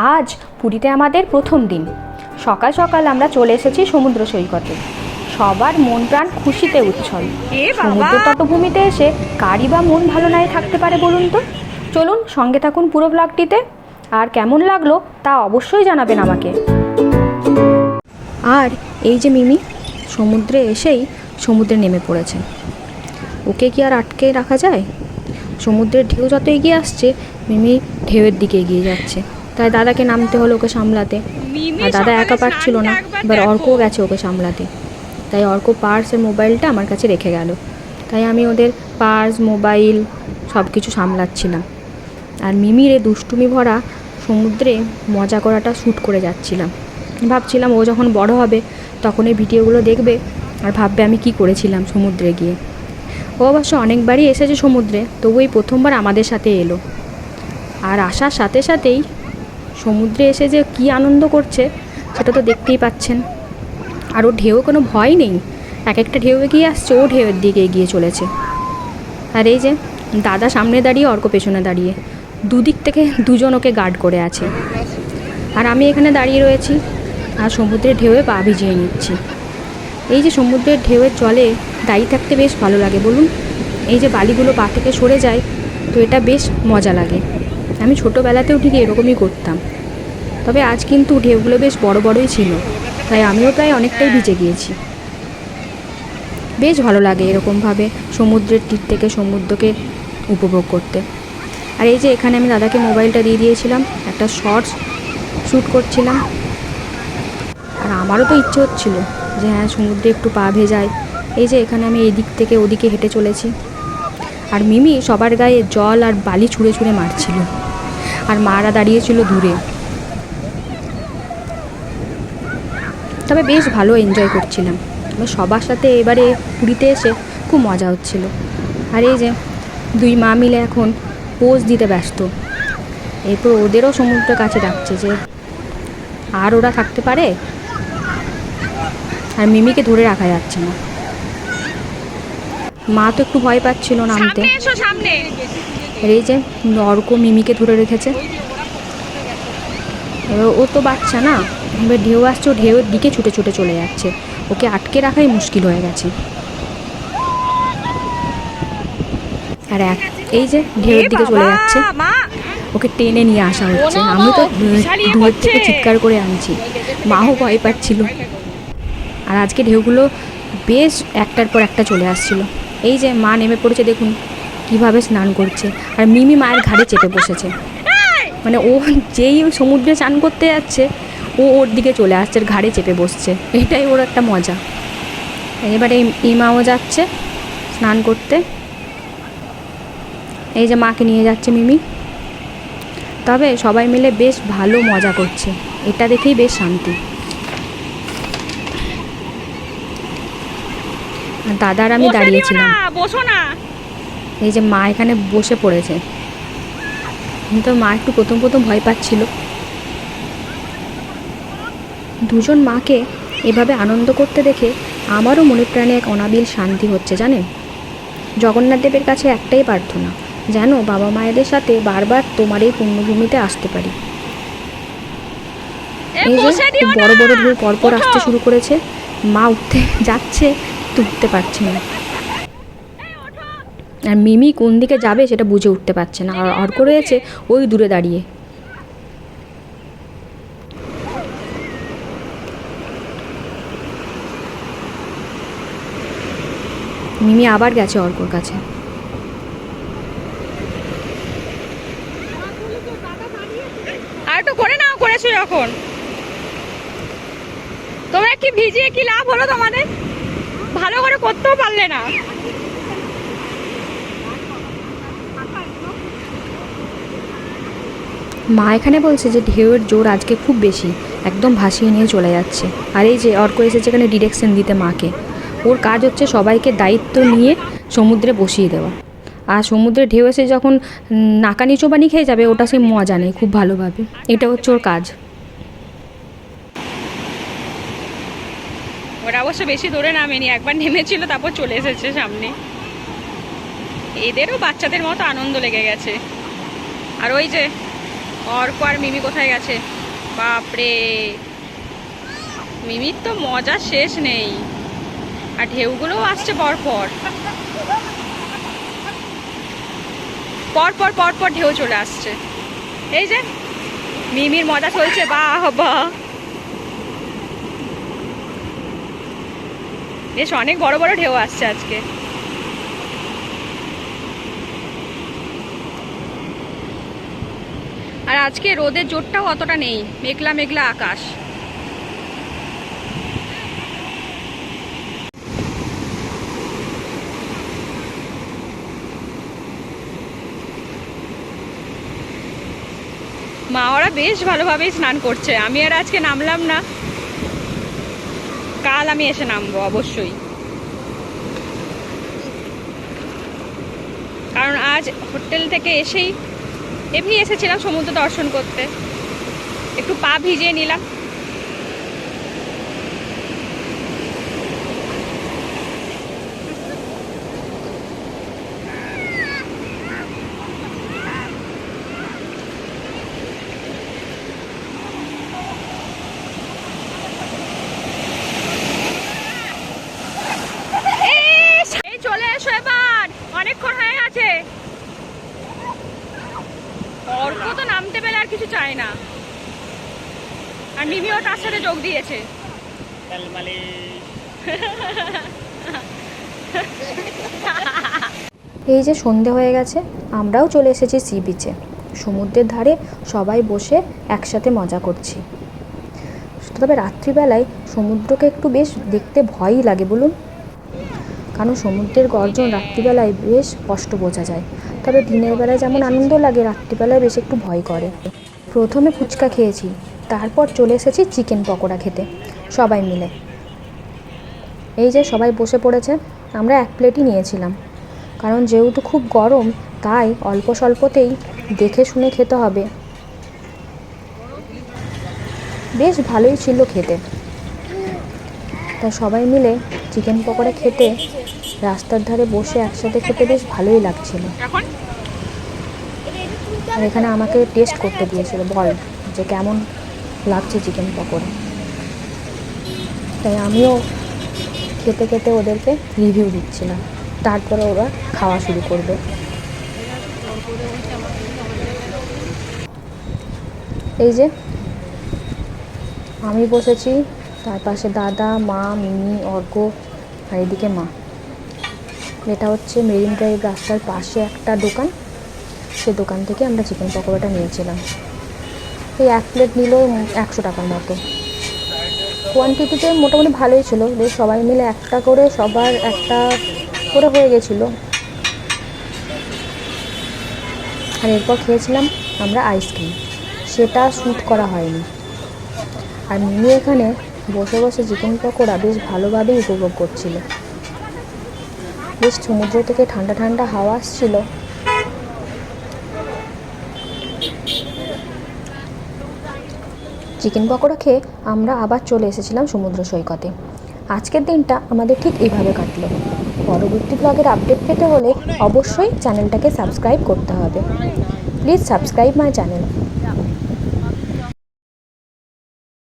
আজ পুরীতে আমাদের প্রথম দিন। সকাল সকাল আমরা চলে এসেছি সমুদ্র সৈকতে। সবার মন প্রাণ খুশিতে উচ্ছল। সমুদ্র তটভূমিতে এসে কারই বা মন ভালো নাই থাকতে পারে বলুন তো। চলুন সঙ্গে থাকুন পুরো ব্লগটিতে। আর কেমন লাগলো তা অবশ্যই জানাবেন আমাকে। আর এই যে মিমি সমুদ্রে এসেই সমুদ্রে নেমে পড়েছে। ওকে কি আর আটকে রাখা যায়? সমুদ্রের ঢেউ যত এগিয়ে আসছে মিমি ঢেউয়ের দিকে এগিয়ে যাচ্ছে। তাই দাদাকে নামতে হলো ওকে সামলাতে। আর দাদা একা পারছিল না, এবার অর্কও গেছে ওকে সামলাতে। তাই অর্ক পার্স আর মোবাইলটা আমার কাছে রেখে গেল। তাই আমি ওদের পার্স মোবাইল সব কিছু সামলাচ্ছিলাম। আর মিমির এই দুষ্টুমি ভরা সমুদ্রে মজা করাটা শ্যুট করে যাচ্ছিলাম। ভাবছিলাম ও যখন বড় হবে তখন এই ভিডিওগুলো দেখবে আর ভাববে আমি কি করেছিলাম সমুদ্রে গিয়ে। ও অবশ্য অনেকবারই এসেছে সমুদ্রে, তবু এই প্রথমবার আমাদের সাথে এলো। আর আসার সাথে সাথেই সমুদ্রে এসে যে কী আনন্দ করছে সেটা তো দেখতেই পাচ্ছেন। আর ও ঢেউ কোনো ভয় নেই, এক একটা ঢেউ এগিয়ে আসছে, ও ঢেউয়ের দিকে এগিয়ে চলেছে। আর এই যে দাদা সামনে দাঁড়িয়ে অর্ক পেছনে দাঁড়িয়ে, দুদিক থেকে দুজন ওকে গার্ড করে আছে। আর আমি এখানে দাঁড়িয়ে রয়েছি আর সমুদ্রের ঢেউয়ে পা ভিজিয়ে নিচ্ছি। এই যে সমুদ্রের ঢেউয়ের জলে দাঁড়িয়ে থাকতে বেশ ভালো লাগে বলুন। এই যে বালিগুলো পা থেকে সরে যায়, তো এটা বেশ মজা লাগে। আমি ছোটোবেলাতেও ঠিক এরকমই করতাম। তবে আজ কিন্তু ঢেউগুলো বেশ বড় বড়ই ছিল, তাই আমিও প্রায় অনেকটাই ভিজে গিয়েছি। বেশ ভালো লাগে এরকমভাবে সমুদ্রের তীর থেকে সমুদ্রকে উপভোগ করতে। আর এই যে এখানে আমি দাদাকে মোবাইলটা দিয়ে দিয়েছিলাম, একটা শর্টস শ্যুট করছিলাম। আর আমারও তো ইচ্ছে হচ্ছিল যে হ্যাঁ সমুদ্রে একটু পা ভেজায়। এই যে এখানে আমি এই দিক থেকে ওদিকে হেঁটে চলেছি। আর মিমি সবার গায়ে জল আর বালি ছুঁড়ে ছুঁড়ে মারছিল, আর মারা দাঁড়িয়েছিল দূরে। তবে বেশ ভালো এনজয় করছিলাম। সবার সাথে এবারে পুরীতে এসে খুব মজা হচ্ছিল। আর এই যে দুই মা মিলে এখন পোজ দিতে ব্যস্ত। এরপর ওদেরও সমুদ্রের কাছে ডাকছে যে আর ওরা থাকতে পারে। আর মিমিকে ধরে রাখা যাচ্ছে না। মা তো একটু ভয় পাচ্ছিল নামতে। আর এই যে অর্ক মিমিকে ধরে রেখেছে। ও তো বাচ্চা না, এবার ঢেউ আসছে, ও ঢেউয়ের দিকে ছুটে ছুটে চলে যাচ্ছে। ওকে আটকে রাখাই মুশকিল হয়ে গেছে। আর এই যে ঢেউয়ের দিকে চলে যাচ্ছে, ওকে টেনে নিয়ে আসা হচ্ছে। আমি তো দূর থেকে চিৎকার করে আনছি, মাও ভয় পাচ্ছিল। আর আজকে ঢেউগুলো বেশ একটার পর একটা চলে আসছিল। এই যে মা নেমে পড়েছে, দেখুন কিভাবে স্নান করছে। আর মিমি মায়ের ঘাড়ে চেপে বসেছে, মানে ও যেই সমুদ্রে স্নান করতে যাচ্ছে ও ওর দিকে চলে আসছে, ঘাড়ে চেপে বসছে। এটাই ওর একটা মজা। এবারে এই মাও যাচ্ছে স্নান করতে। এই যে মাকে নিয়ে যাচ্ছে মিমি। তবে সবাই মিলে বেশ ভালো মজা করছে, এটা দেখেই বেশ শান্তি। আর দাদার আমি দাঁড়িয়েছিলাম। এই যে মা এখানে বসে পড়েছে, কিন্তু মা একটু প্রথম ভয় পাচ্ছিল। দুজন মাকে এভাবে আনন্দ করতে দেখে আমারও মনে প্রাণে এক অনাবিল শান্তি হচ্ছে জানেন। জগন্নাথ দেবের কাছে একটাই প্রার্থনা, যেন বাবা মায়েদের সাথে বারবার তোমার এই পুণ্যভূমিতে আসতে পারি। এই যে খুব বড় বড় ঢেউ পরপর আসতে শুরু করেছে। মা উঠতে যাচ্ছে, উঠতে পারছে না। আর মিমি কোন দিকে যাবে সেটা বুঝে উঠতে পারছে না। আর অর্ক রয়েছে ওই দূরে দাঁড়িয়ে। মিমি আবার গেছে অর্কর কাছে। আর একটু করে নাও, করেছো যখন। তোমরা কি ভিজিয়ে কি লাভ হলো তোমাদের? ভালো করে করতেও পারলে না। মা এখানে বলছে যে ঢেউয়ের জোর আজকে খুব বেশি, একদম ভাসিয়ে নিয়ে চলে যাচ্ছে। আর এই যে অর্ক এসেছে এখানে ডিরেকশন দিতে মাকে। ওর কাজ হচ্ছে সবাইকে দায়িত্ব নিয়ে সমুদ্রে বসিয়ে দেওয়া। আর সমুদ্রে ঢেউ এসে যখন নাকানি চোবানি খেয়ে যাবে ওটা সে মজা নেই খুব ভালোভাবে, এটা হচ্ছে ওর কাজ। ওরা অবশ্য বেশি দূরে নামেনি, একবার নেমেছিল তারপর চলে এসেছে সামনে। এদেরও বাচ্চাদের মতো আনন্দ লেগে গেছে। আর ওই যে অর্ক আর মিমি কোথায় গেছে? বাপরে, মিমির তো মজা শেষ নেই। আর ঢেউগুলোও আসছে পরপর পরপর পরপর ঢেউ চলে আসছে। এই যে মিমির মজা চলছে, বাহ বাহ। বেশ অনেক বড় বড় ঢেউ আসছে আজকে। আর আজকে রোদের জোরটাও অতটা নেই, মেঘলা মেঘলা আকাশ। মা ওরা বেশ ভালোভাবেই স্নান করছে, আমি আর আজকে নামলাম না, কাল আমি এসে নামবো অবশ্যই। কারণ আজ হোটেল থেকে এসেই এমনি এসেছিলাম সমুদ্র দর্শন করতে, একটু পা ভিজিয়ে নিলাম। এই চলে এসো এবার, অনেকক্ষণ হয়ে গেছে। অর্ক তো নামতে পেলে আর কিছু চায় না, আর মিমিও তার সাথে যোগ দিয়েছে। এই যে সন্ধে হয়ে গেছে, আমরাও চলে এসেছি সি বিচে। সমুদ্রের ধারে সবাই বসে একসাথে মজা করছি। তবে রাত্রিবেলায় সমুদ্রকে একটু বেশ দেখতে ভয়ই লাগে বলুন, কারণ সমুদ্রের গর্জন রাত্রিবেলায় বেশ স্পষ্ট বোঝা যায়। তবে দিনের বেলায় যেমন আনন্দ লাগে, রাত্রিবেলায় বেশ একটু ভয় করে। প্রথমে ফুচকা খেয়েছি, তারপর চলে এসেছি চিকেন পকোড়া খেতে সবাই মিলে। এই যে সবাই বসে পড়েছে, আমরা এক প্লেটই নিয়েছিলাম, কারণ যেহেতু খুব গরম তাই অল্প স্বল্পতেই দেখে শুনে খেতে হবে। বেশ ভালোই ছিল খেতে, তাই সবাই মিলে চিকেন পকোড়া খেতে রাস্তার ধারে বসে একসাথে খেতে বেশ ভালোই লাগছিল। আর এখানে আমাকে টেস্ট করতে দিয়েছিল, বল যে কেমন লাগছে চিকেন পকোড়া। তাই আমিও খেতে খেতে ওদেরকে রিভিউ দিচ্ছিলাম, তারপরে ওরা খাওয়া শুরু করবে। এই যে আমি বসেছি, তার পাশে দাদা, মা, মিমি, অর্ক, আর এদিকে মা। এটা হচ্ছে মেরিন ড্রাইভ রাস্তার পাশে একটা দোকান, সে দোকান থেকে আমরা চিকেন পকোড়াটা নিয়েছিলাম। এই এক প্লেট নিল 100 টাকার মতো। কোয়ান্টিটিতে মোটামুটি ভালোই ছিল, বেশ সবাই মিলে একটা করে সবার একটা করে হয়ে গেছিলো। আর এরপর খেয়েছিলাম আমরা আইসক্রিম, সেটা শ্যুট করা হয়নি। আর মিমি এখানে বসে বসে চিকেন পকোড়া বেশ ভালোভাবেই উপভোগ করছিল। বেশ সমুদ্র থেকে ঠান্ডা ঠান্ডা হাওয়া আসছিল। চিকেন পকোড়া খেয়ে আমরা আবার চলে এসেছিলাম সমুদ্র সৈকতে। আজকের দিনটা আমাদের ঠিক এইভাবে কাটলো। পরবর্তী ব্লগের আপডেট পেতে হলে অবশ্যই চ্যানেলটাকে সাবস্ক্রাইব করতে হবে। Please subscribe my channel.